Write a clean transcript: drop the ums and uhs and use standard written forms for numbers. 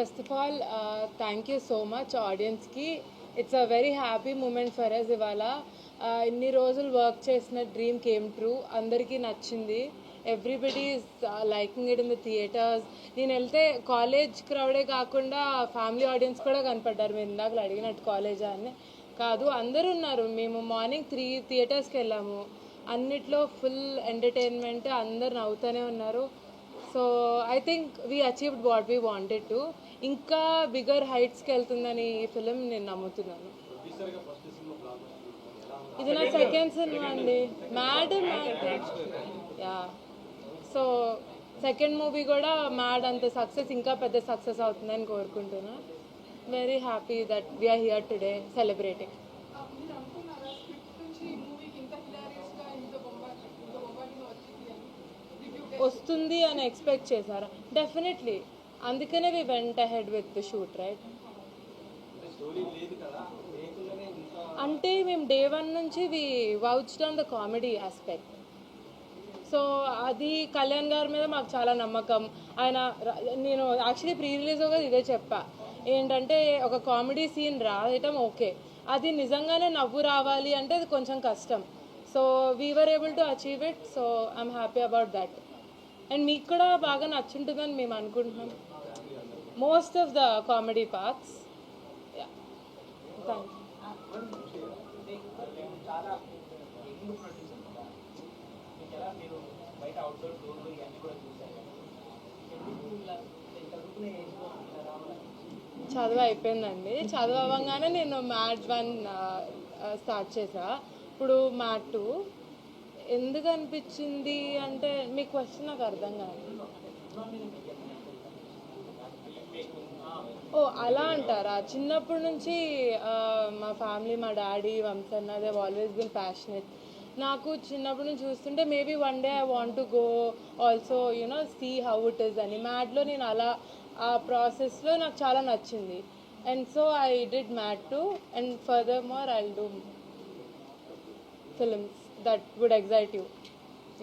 First of all, thank you so much audience ki. It's a very happy moment for us ఇవాళ ఇన్ని రోజులు work చేసిన dream came true, అందరికీ నచ్చింది. Everybody is liking it in the theatres. నేను వెళ్తే college క్రౌడే కాకుండా family audience కూడా కనపడ్డారు. మీరు ఇందాక అడిగినట్టు కాలేజా అని కాదు, అందరూ ఉన్నారు. మేము మార్నింగ్ 3 థియేటర్స్కి వెళ్ళాము. అన్నిట్లో ఫుల్ ఎంటర్టైన్మెంట్, అందరు నవ్వుతూనే ఉన్నారు. So I think we achieved what we wanted to. ఇంకా బిగ్గర్ హైట్స్కి వెళ్తుందని ఈ ఫిలిం నేను నమ్ముతున్నాను. ఇది నా సెకండ్ సినిమా అండి. Mad yeah. So second movie కూడా మ్యాడ్ అంత సక్సెస్, ఇంకా పెద్ద సక్సెస్ అవుతుందని కోరుకుంటున్నా. Very happy that we're here today celebrating. వస్తుంది అని ఎక్స్పెక్ట్ చేశారా? డెఫినెట్లీ, అందుకనే we went ahead with the shoot, right? అంటే మేము డే 1 నుంచి we vouched on the comedy aspect. So అది కళ్యాణ్ గారి మీద మాకు చాలా నమ్మకం. నేను యాక్చువల్లీ ప్రీ రిలీజ్ కూడా ఇదే చెప్పా, ఏంటంటే ఒక కామెడీ సీన్ రాయటం ఓకే, అది నిజంగానే నవ్వు రావాలి అంటే అది కొంచెం కష్టం. So we were able to achieve it. So I'm happy about that. And మీకు కూడా బాగా నచ్చుంటుందని మేము అనుకుంటున్నాం, most of the comedy parts. Thank చదువు అయిపోయిందండి. చదువు అవ్వగానే నేను మ్యాథ్ 1 స్టార్ట్ చేసా. ఇప్పుడు మ్యాథ్ 2 ఎందుకు అనిపించింది అంటే, మీ క్వశ్చన్ నాకు అర్థం కాదు. ఓ అలా అంటారా? చిన్నప్పటి నుంచి మా ఫ్యామిలీ, మా డాడీ, వంశన్న, దే ఆల్వేస్ బిన్ ప్యాషనెట్. నాకు చిన్నప్పటి నుంచి చూస్తుంటే maybe one day I want to go also see how it is అని. మ్యాథ్లో నేను అలా ఆ ప్రాసెస్లో నాకు చాలా నచ్చింది. And so I did math 2 and further more I will do films that would excite you.